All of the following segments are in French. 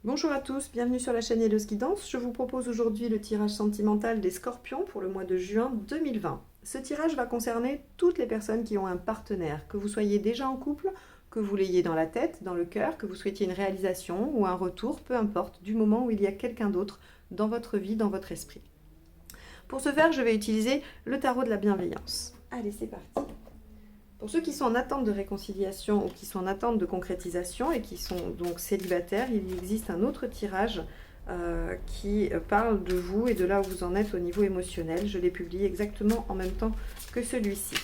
Bonjour à tous, bienvenue sur la chaîne Hello's Guidance. Je vous propose aujourd'hui le tirage sentimental des Scorpions pour le mois de juin 2020. Ce tirage va concerner toutes les personnes qui ont un partenaire, que vous soyez déjà en couple, que vous l'ayez dans la tête, dans le cœur, que vous souhaitiez une réalisation ou un retour, peu importe, du moment où il y a quelqu'un d'autre dans votre vie, dans votre esprit. Pour ce faire, je vais utiliser le tarot de la bienveillance. Allez, c'est parti. Pour ceux qui sont en attente de réconciliation ou qui sont en attente de concrétisation et qui sont donc célibataires, il existe un autre tirage qui parle de vous et de là où vous en êtes au niveau émotionnel. Je l'ai publié exactement en même temps que celui-ci.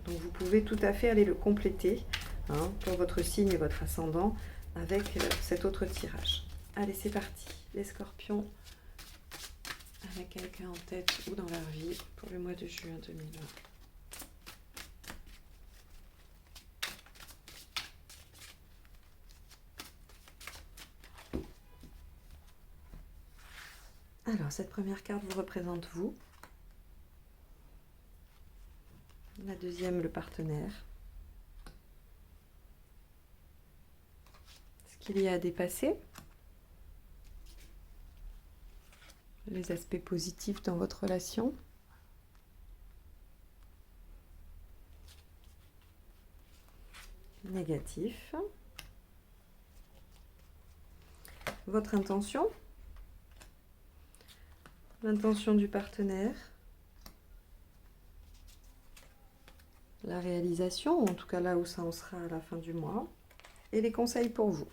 Donc vous pouvez tout à fait aller le compléter pour votre signe et votre ascendant avec cet autre tirage. Allez, c'est parti. Les Scorpions avec quelqu'un en tête ou dans leur vie pour le mois de juin 2020. Alors, cette première carte vous représente vous. La deuxième, le partenaire. Ce qu'il y a à dépasser. Les aspects positifs dans votre relation. Négatif. Votre intention. L'intention du partenaire. La réalisation, ou en tout cas là où ça en sera à la fin du mois. Et les conseils pour vous.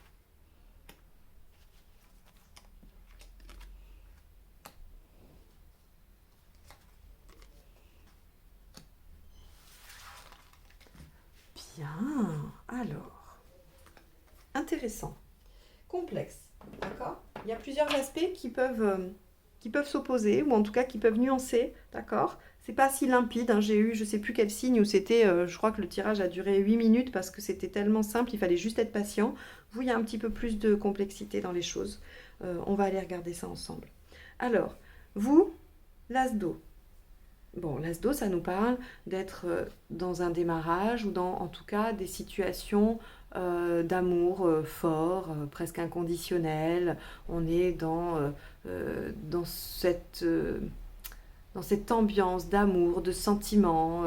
Bien, alors, intéressant, complexe, d'accord? Il y a plusieurs aspects qui peuvent s'opposer, ou en tout cas qui peuvent nuancer, d'accord? C'est pas si limpide, hein. J'ai eu, je sais plus quel signe, où c'était, je crois que le tirage a duré 8 minutes parce que c'était tellement simple, il fallait juste être patient. Vous, il y a un petit peu plus de complexité dans les choses. On va aller regarder ça ensemble. Alors, vous, l'as d'eau. Bon, l'asdo, ça nous parle d'être dans un démarrage ou dans, en tout cas, des situations d'amour fort, presque inconditionnel. On est dans dans cette ambiance d'amour, de sentiments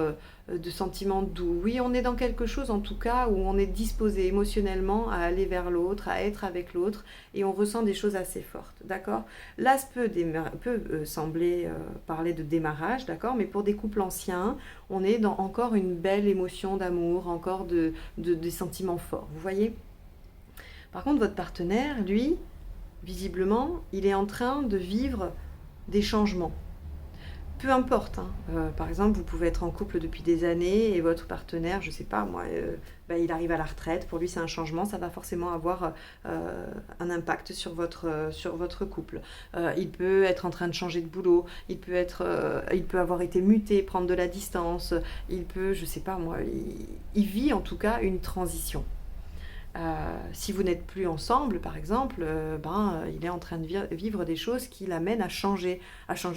doux. Oui, on est dans quelque chose en tout cas où on est disposé émotionnellement à aller vers l'autre, à être avec l'autre, et on ressent des choses assez fortes, d'accord? Là, ça peut sembler parler de démarrage, d'accord? Mais pour des couples anciens, on est dans encore une belle émotion d'amour, encore des sentiments forts, vous voyez? Par contre, votre partenaire, lui, visiblement, il est en train de vivre des changements. Peu importe, hein. Par exemple, vous pouvez être en couple depuis des années et votre partenaire, je sais pas moi, il arrive à la retraite. Pour lui, c'est un changement, ça va forcément avoir un impact sur votre couple. Il peut être en train de changer de boulot, il peut avoir été muté, prendre de la distance, il peut, je sais pas moi, il vit en tout cas une transition. Si vous n'êtes plus ensemble, par exemple, il est en train de vivre des choses qui l'amènent à changer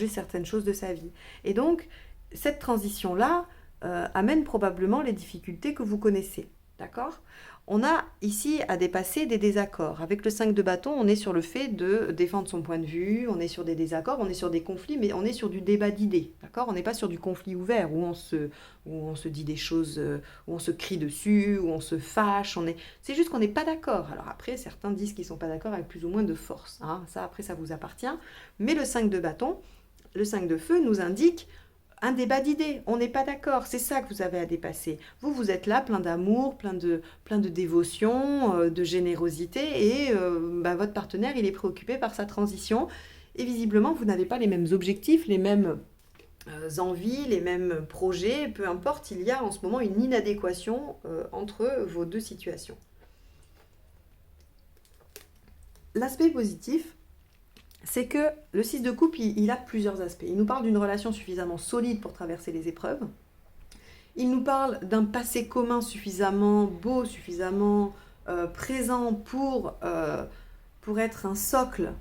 certaines choses de sa vie. Et donc, cette transition-là amène probablement les difficultés que vous connaissez. D'accord? On a ici à dépasser des désaccords. Avec le 5 de bâton, on est sur le fait de défendre son point de vue, on est sur des désaccords, on est sur des conflits, mais on est sur du débat d'idées. D'accord? On n'est pas sur du conflit ouvert où on se dit des choses, où on se crie dessus, où on se fâche. C'est juste qu'on n'est pas d'accord. Alors après, certains disent qu'ils ne sont pas d'accord avec plus ou moins de force, hein. Ça, après, ça vous appartient. Mais le 5 de bâton, le 5 de feu nous indique un débat d'idées. On n'est pas d'accord. C'est ça que vous avez à dépasser. Vous êtes là, plein d'amour, plein de dévotion, de générosité, et votre partenaire, il est préoccupé par sa transition. Et visiblement, vous n'avez pas les mêmes objectifs, les mêmes envies, les mêmes projets. Peu importe, il y a en ce moment une inadéquation entre vos deux situations. L'aspect positif, c'est que le 6 de coupe, il a plusieurs aspects. Il nous parle d'une relation suffisamment solide pour traverser les épreuves. Il nous parle d'un passé commun suffisamment beau, suffisamment présent pour être un socle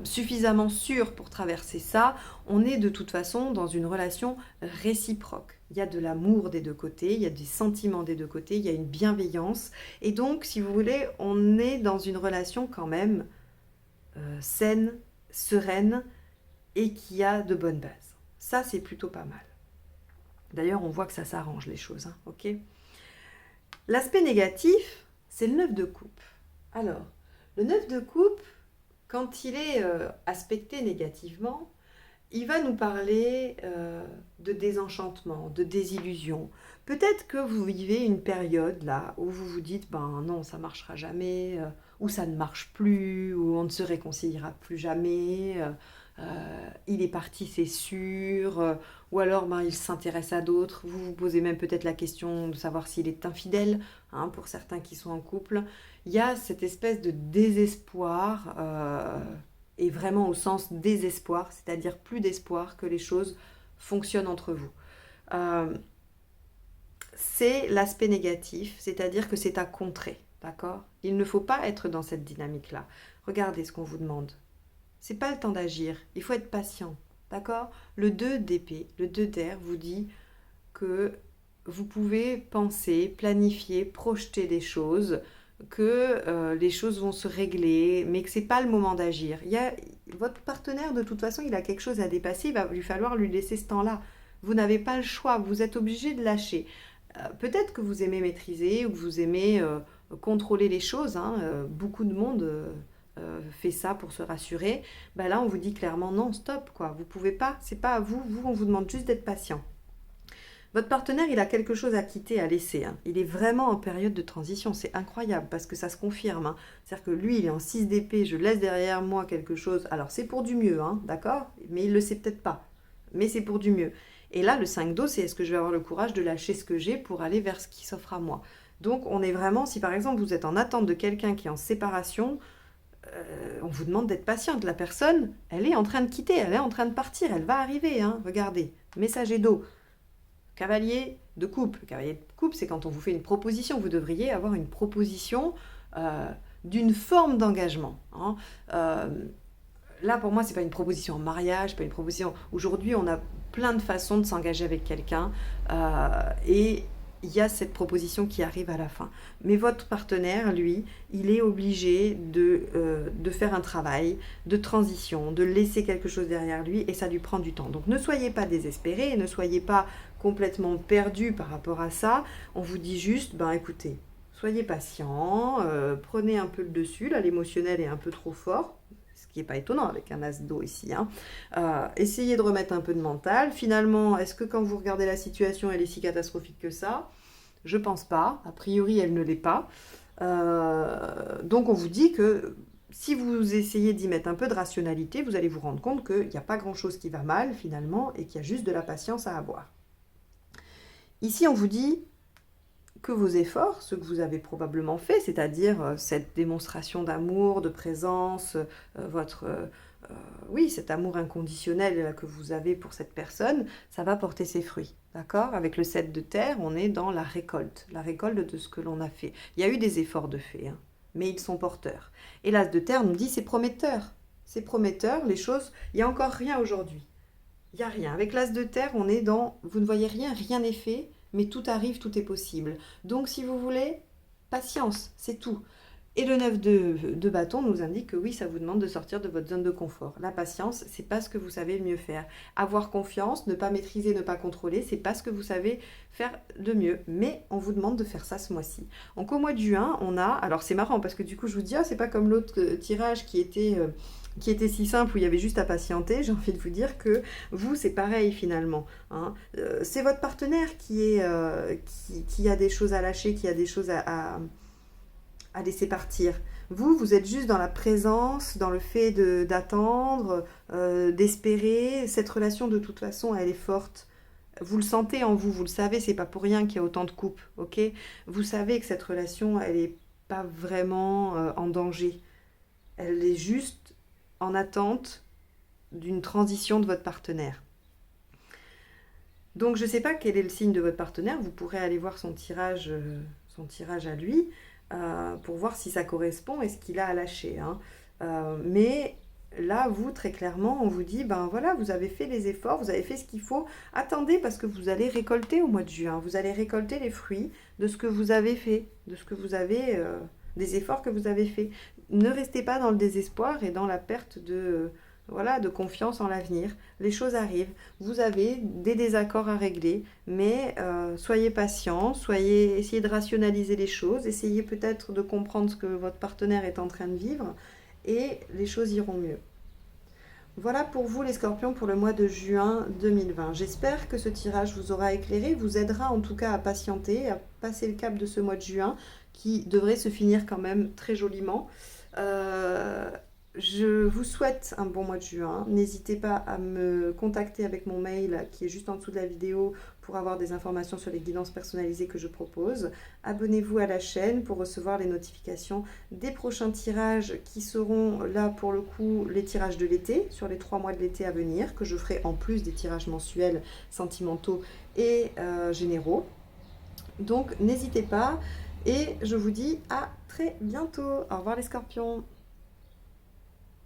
suffisamment sûr pour traverser ça, on est de toute façon dans une relation réciproque. Il y a de l'amour des deux côtés, il y a des sentiments des deux côtés, il y a une bienveillance. Et donc, si vous voulez, on est dans une relation quand même saine, sereine et qui a de bonnes bases. Ça, c'est plutôt pas mal. D'ailleurs, on voit que ça s'arrange les choses, hein, ok ? L'aspect négatif, c'est le 9 de coupe. Alors, le 9 de coupe, quand il est aspecté négativement, il va nous parler de désenchantement, de désillusion. Peut-être que vous vivez une période là où vous vous dites ben non, ça marchera jamais, ou ça ne marche plus, ou on ne se réconciliera plus jamais, il est parti, c'est sûr, ou alors ben, il s'intéresse à d'autres. Vous vous posez même peut-être la question de savoir s'il est infidèle, hein, pour certains qui sont en couple. Il y a cette espèce de désespoir, et vraiment au sens désespoir, c'est-à-dire plus d'espoir que les choses fonctionnent entre vous. C'est l'aspect négatif, c'est-à-dire que c'est à contrer, d'accord ? Il ne faut pas être dans cette dynamique-là. Regardez ce qu'on vous demande. C'est pas le temps d'agir, il faut être patient, d'accord ? Le 2 d'épée, le 2 d'air vous dit que vous pouvez penser, planifier, projeter des choses, que les choses vont se régler, mais que c'est pas le moment d'agir. Votre partenaire, de toute façon, il a quelque chose à dépasser, il va lui falloir lui laisser ce temps-là. Vous n'avez pas le choix, vous êtes obligé de lâcher. Peut-être que vous aimez maîtriser ou que vous aimez contrôler les choses, hein, beaucoup de monde fait ça pour se rassurer. Ben là, on vous dit clairement non, stop, quoi. Vous pouvez pas, c'est pas à vous, on vous demande juste d'être patient. Votre partenaire, il a quelque chose à quitter, à laisser, hein. Il est vraiment en période de transition. C'est incroyable parce que ça se confirme, hein. C'est-à-dire que lui, il est en 6 d'épée, je laisse derrière moi quelque chose. Alors, c'est pour du mieux, hein, d'accord ? Mais il le sait peut-être pas. Mais c'est pour du mieux. Et là, le 5 d'eau, c'est est-ce que je vais avoir le courage de lâcher ce que j'ai pour aller vers ce qui s'offre à moi ? Donc, on est vraiment, si par exemple, vous êtes en attente de quelqu'un qui est en séparation, on vous demande d'être patiente. La personne, elle est en train de quitter, elle est en train de partir, elle va arriver, hein. Regardez, messager d'eau. Cavalier de coupe. Cavalier de coupe, c'est quand on vous fait une proposition. Vous devriez avoir une proposition d'une forme d'engagement, hein. Là, pour moi, c'est pas une proposition en mariage, pas une proposition. Aujourd'hui, on a plein de façons de s'engager avec quelqu'un et il y a cette proposition qui arrive à la fin. Mais votre partenaire, lui, il est obligé de faire un travail de transition, de laisser quelque chose derrière lui et ça lui prend du temps. Donc ne soyez pas désespérés, ne soyez pas complètement perdus par rapport à ça. On vous dit juste, ben écoutez, soyez patient, prenez un peu le dessus, là l'émotionnel est un peu trop fort. Ce qui n'est pas étonnant avec un as d'eau ici, hein. Essayez de remettre un peu de mental. Finalement, est-ce que quand vous regardez la situation, elle est si catastrophique que ça ? Je pense pas. A priori, elle ne l'est pas. Donc, on vous dit que si vous essayez d'y mettre un peu de rationalité, vous allez vous rendre compte qu'il n'y a pas grand-chose qui va mal, finalement, et qu'il y a juste de la patience à avoir. Ici, on vous dit que vos efforts, ce que vous avez probablement fait, c'est-à-dire cette démonstration d'amour, de présence, cet amour inconditionnel que vous avez pour cette personne, ça va porter ses fruits, d'accord ? Avec le 7 de terre, on est dans la récolte de ce que l'on a fait. Il y a eu des efforts de fait, hein, mais ils sont porteurs. Et l'as de terre nous dit c'est prometteur, les choses, il n'y a encore rien aujourd'hui. Il n'y a rien. Avec l'as de terre, on est dans, vous ne voyez rien, rien n'est fait, mais tout arrive, tout est possible. Donc, si vous voulez, patience, c'est tout. Et le 9 de bâton nous indique que oui, ça vous demande de sortir de votre zone de confort. La patience, c'est pas ce que vous savez le mieux faire. Avoir confiance, ne pas maîtriser, ne pas contrôler, c'est pas ce que vous savez faire de mieux. Mais on vous demande de faire ça ce mois-ci. Donc, au mois de juin, on a... Alors, c'est marrant parce que du coup, je vous dis, c'est pas comme l'autre tirage qui était si simple où il y avait juste à patienter. J'ai envie de vous dire que vous, c'est pareil finalement, hein. C'est votre partenaire qui a des choses à lâcher, qui a des choses à laisser partir. Vous êtes juste dans la présence, dans le fait d'attendre, d'espérer. Cette relation, de toute façon, elle est forte. Vous le sentez en vous, vous le savez, c'est pas pour rien qu'il y a autant de couples, ok ? Vous savez que cette relation, elle est pas vraiment en danger. Elle est juste en attente d'une transition de votre partenaire. Donc je ne sais pas quel est le signe de votre partenaire, vous pourrez aller voir son tirage à lui pour voir si ça correspond et ce qu'il a à lâcher, hein. Mais là, vous, très clairement, on vous dit, ben voilà, vous avez fait les efforts, vous avez fait ce qu'il faut. Attendez, parce que vous allez récolter au mois de juin. Vous allez récolter les fruits de ce que vous avez fait, de ce que vous avez, des efforts que vous avez fait. Ne restez pas dans le désespoir et dans la perte de, voilà, de confiance en l'avenir. Les choses arrivent. Vous avez des désaccords à régler, mais soyez patient, essayez de rationaliser les choses, essayez peut-être de comprendre ce que votre partenaire est en train de vivre et les choses iront mieux. Voilà pour vous les scorpions pour le mois de juin 2020. J'espère que ce tirage vous aura éclairé, vous aidera en tout cas à patienter, à passer le cap de ce mois de juin qui devrait se finir quand même très joliment. Je vous souhaite un bon mois de juin. N'hésitez pas à me contacter avec mon mail qui est juste en dessous de la vidéo pour avoir des informations sur les guidances personnalisées que je propose. Abonnez-vous à la chaîne pour recevoir les notifications des prochains tirages qui seront là pour le coup les tirages de l'été, sur les 3 mois de l'été à venir, que je ferai en plus des tirages mensuels, sentimentaux et généraux. Donc n'hésitez pas et je vous dis à très bientôt. Au revoir les scorpions.